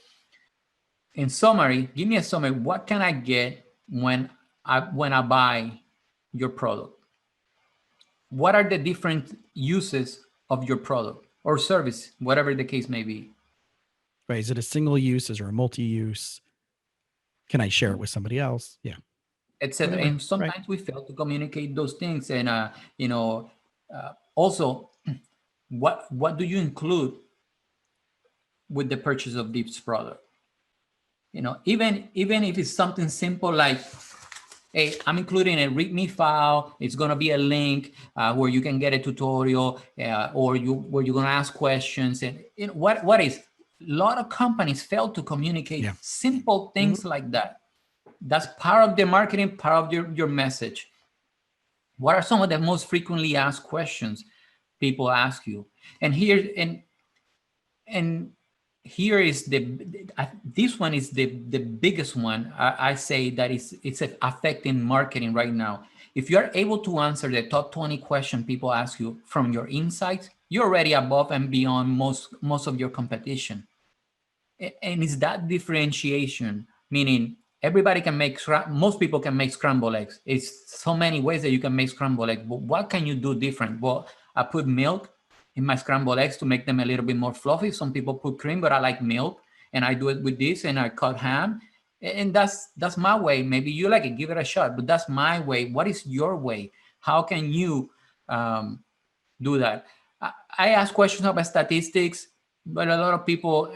in summary, give me a summary. What can I get when I buy your product? What are the different uses of your product or service, whatever the case may be? Right. Is it a single use? Is it a multi-use? Can I share it with somebody else? Yeah. Etc. And sometimes we fail to communicate those things. And also, what do you include with the purchase of this product? Even if it's something simple like, hey, I'm including a README file. It's going to be a link where you can get a tutorial where you're going to ask questions. And what is, a lot of companies fail to communicate simple things like that. That's part of the marketing, part of your message. What are some of the most frequently asked questions people ask you? And here is this one is the biggest one. I say that it's affecting marketing right now. If you are able to answer the top 20 questions people ask you from your insights, you're already above and beyond most of your competition. And it's that differentiation, meaning most people can make scrambled eggs. It's so many ways that you can make scrambled eggs, but what can you do different? Well, I put milk in my scrambled eggs to make them a little bit more fluffy. Some people put cream, but I like milk, and I do it with this, and I cut ham, and that's my way. Maybe you like it, give it a shot, but that's my way. What is your way? How can you do that? I ask questions about statistics, but a lot of people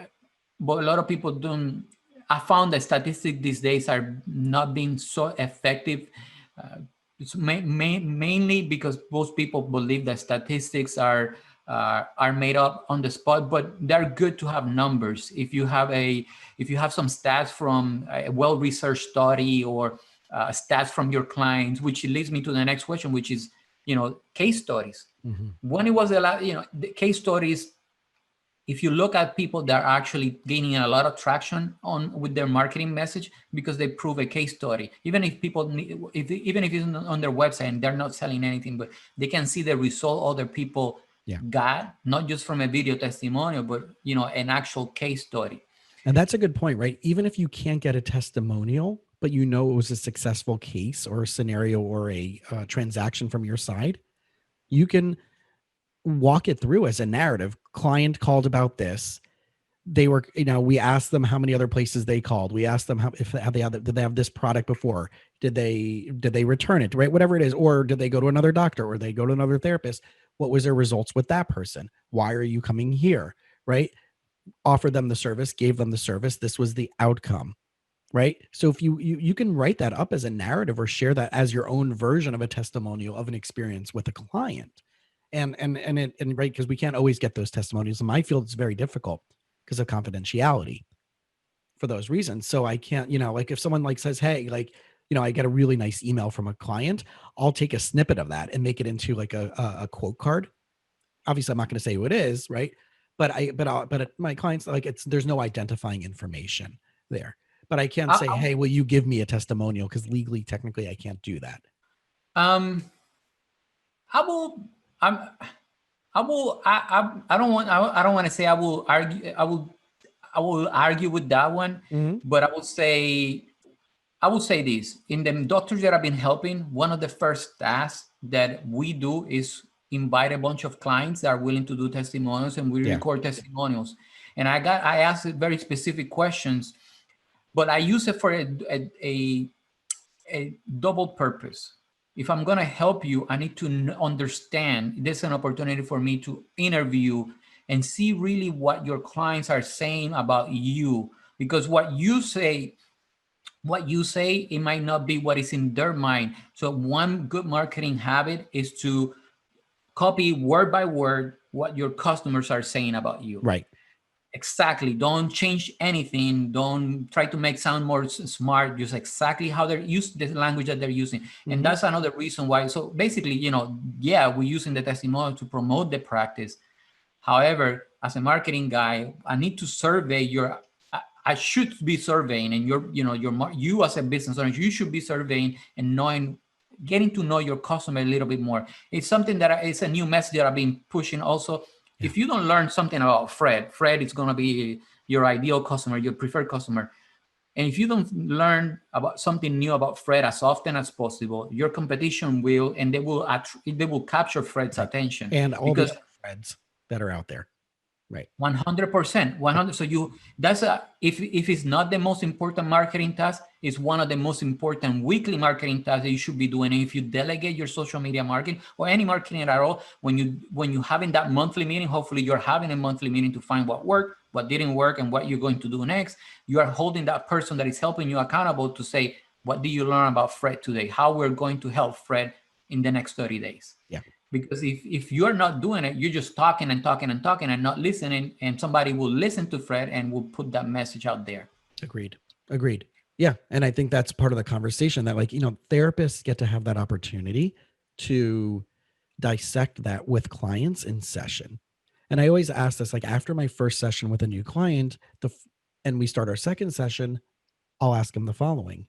don't. I found that statistics these days are not being so effective. It's mainly because most people believe that statistics are made up on the spot, but they're good to have numbers. If you have some stats from a well-researched study or stats from your clients, which leads me to the next question, which is, case studies. When it was the case studies, if you look at people that are actually gaining a lot of traction with their marketing message because they prove a case story, even if it's on their website and they're not selling anything, but they can see the result other people got, not just from a video testimonial, but an actual case study. And that's a good point, right? Even if you can't get a testimonial, but it was a successful case or a scenario or a transaction from your side, you can walk it through as a narrative. Client called about this. They were, we asked them how many other places they called. We asked them did they have this product before? Did they return it, right? Whatever it is, or did they go to another doctor or they go to another therapist? What was their results with that person? Why are you coming here, right? Offered them the service, gave them the service. This was the outcome, right? So if you can write that up as a narrative or share that as your own version of a testimonial of an experience with a client. And right, because we can't always get those testimonials. In my field, it's very difficult because of confidentiality for those reasons. So I can't, like if someone says, hey, I get a really nice email from a client, I'll take a snippet of that and make it into a quote card. Obviously, I'm not going to say who it is, right? But my clients, there's no identifying information there. But I can't say, hey, will you give me a testimonial? Because legally, technically, I can't do that. I don't want to say I will argue with that one, but I will say this. In the doctors that I've been helping, one of the first tasks that we do is invite a bunch of clients that are willing to do testimonials, and we record testimonials. And I asked it very specific questions, but I use it for a double purpose. If I'm going to help you, I need to understand this is an opportunity for me to interview and see really what your clients are saying about you, because what you say, it might not be what is in their mind. So one good marketing habit is to copy word by word what your customers are saying about you. Right. Exactly. Don't change anything. Don't try to make sound more smart. Use exactly how they're using the language that they're using. And that's another reason why. So basically, yeah, we're using the testimonial to promote the practice. However, as a marketing guy, I need to survey I should be surveying, and you as a business owner, you should be surveying and getting to know your customer a little bit more. It's something that it's a new message that I've been pushing also. Yeah. If you don't learn something about Fred is going to be your ideal customer, your preferred customer. And if you don't learn about something new about Fred as often as possible, your competition will, and they will capture Fred's attention. And all the Freds that are out there. Right. 100%. 100. So if it's not the most important marketing task, it's one of the most important weekly marketing tasks that you should be doing. And if you delegate your social media marketing or any marketing at all, when you having that monthly meeting, hopefully you're having a monthly meeting to find what worked, what didn't work, and what you're going to do next. You are holding that person that is helping you accountable to say, what did you learn about Fred today? How we're going to help Fred in the next 30 days. Yeah. Because if you're not doing it, you're just talking and talking and talking and not listening, and somebody will listen to Fred and will put that message out there. Agreed. Yeah. And I think that's part of the conversation that, therapists get to have that opportunity to dissect that with clients in session. And I always ask this, after my first session with a new client, and we start our second session, I'll ask them the following.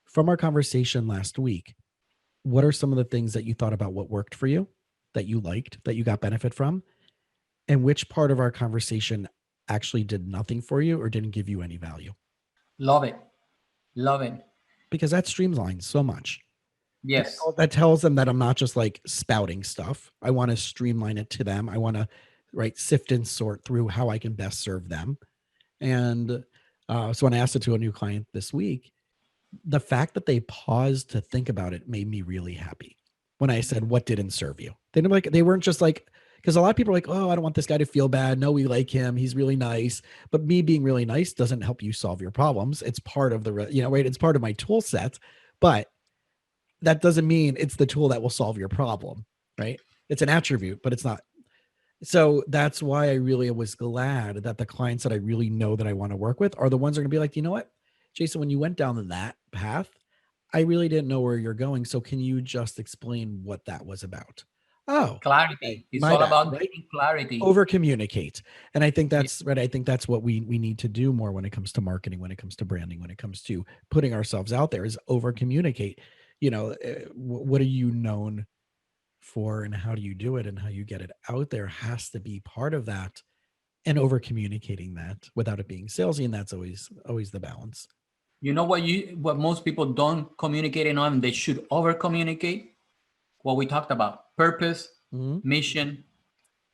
From our conversation last week, what are some of the things that you thought about what worked for you, that you liked, that you got benefit from? And which part of our conversation actually did nothing for you or didn't give you any value? Love it. Because that streamlines so much. Yes. That tells them that I'm not just spouting stuff. I want to streamline it to them. I want to sift and sort through how I can best serve them. And so when I asked it to a new client this week, the fact that they paused to think about it made me really happy. When I said, what didn't serve you? They weren't just because a lot of people are oh, I don't want this guy to feel bad. No, we like him. He's really nice. But me being really nice doesn't help you solve your problems. It's part of it's part of my tool set, but that doesn't mean it's the tool that will solve your problem, right? It's an attribute, but it's not. So that's why I really was glad that the clients that I really know that I want to work with are the ones that are going to be you know what, Jason, when you went down that path, I really didn't know where you're going. So can you just explain what that was about? Oh, clarity. It's all about clarity. Over communicate. And I think that's right. I think that's what we need to do more when it comes to marketing, when it comes to branding, when it comes to putting ourselves out there, is over communicate. What are you known for and how do you do it and how you get it out there has to be part of that, and over communicating that without it being salesy. And that's always the balance. You know what most people don't communicate on, they should over communicate? What we talked about: purpose, mission,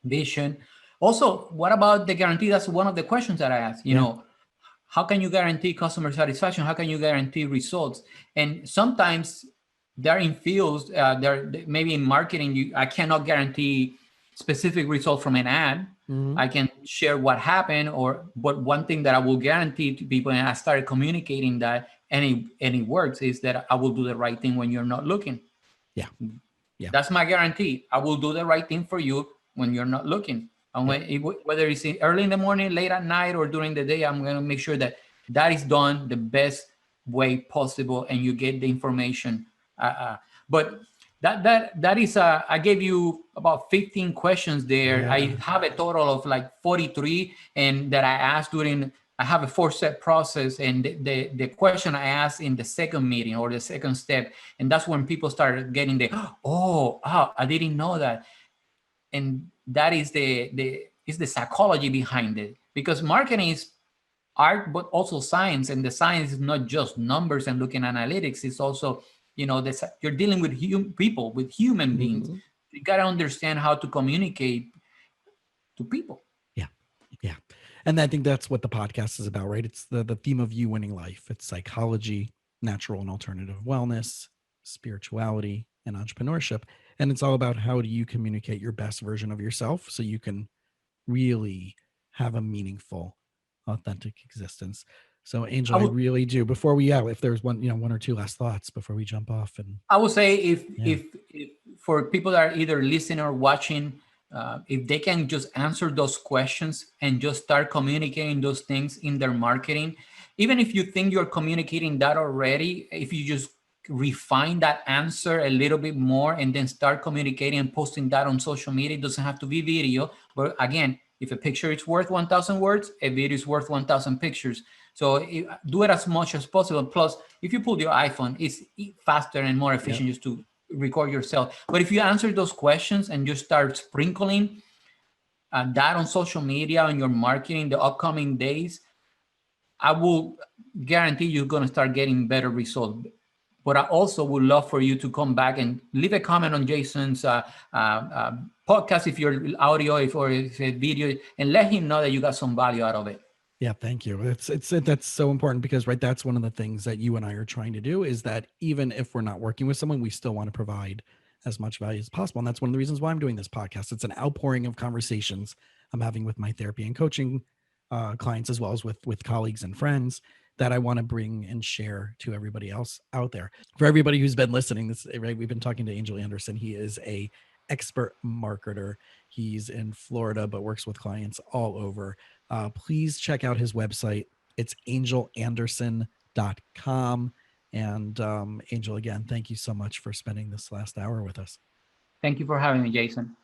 vision. Also, what about the guarantee? That's one of the questions that I asked. How can you guarantee customer satisfaction? How can you guarantee results? And sometimes they're in fields, they're maybe in marketing, I cannot guarantee specific results from an ad. I can share what happened, but one thing that I will guarantee to people, and I started communicating that, and it works, is that I will do the right thing when you're not looking. Yeah. That's my guarantee. I will do the right thing for you when you're not looking. And whether it's early in the morning, late at night, or during the day, I'm going to make sure that is done the best way possible, and you get the information. But that is I gave you about 15 questions there. I have a total of 43, and that I asked I have a 4-step process, and the question I asked in the second meeting or the second step, and that's when people started getting I didn't know that. And that is the psychology behind it, because marketing is art but also science, and the science is not just numbers and looking at analytics. It's also you're dealing with people, with human beings. You got to understand how to communicate to people. Yeah. And I think that's what the podcast is about, right? It's the theme of you winning life. It's psychology, natural and alternative wellness, spirituality, and entrepreneurship. And it's all about how do you communicate your best version of yourself so you can really have a meaningful, authentic existence. So, I Angel, I would really do. Before we, yeah, if there's one, one or two last thoughts before we jump off, and I would say yeah, if for people that are either listening or watching, if they can just answer those questions and just start communicating those things in their marketing, even if you think you're communicating that already, if you just refine that answer a little bit more and then start communicating and posting that on social media, it doesn't have to be video, but again, if a picture is worth 1,000 words, a video is worth 1,000 pictures. So do it as much as possible. Plus, if you pull your iPhone, it's faster and more yeah, efficient just to record yourself. But if you answer those questions and you start sprinkling that on social media, on your marketing, the upcoming days, I will guarantee you're going to start getting better results. But I also would love for you to come back and leave a comment on Jason's podcast, if you're audio, or if a video, and let him know that you got some value out of it. yeah. Thank you. It's that's so important because right, that's one of the things that you and I are trying to do is that even if we're not working with someone, we still want to provide as much value as possible. And that's one of the reasons why I'm doing this podcast. It's an outpouring of conversations I'm having with my therapy and coaching clients, as well as with colleagues and friends, that I want to bring and share to everybody else out there. For everybody who's been listening, this right, we've been talking to Angel Anderson. He is a expert marketer. He's in Florida, but works with clients all over. Please check out his website. It's angelanderson.com. And Angel, again, thank you so much for spending this last hour with us. Thank you for having me, Jason.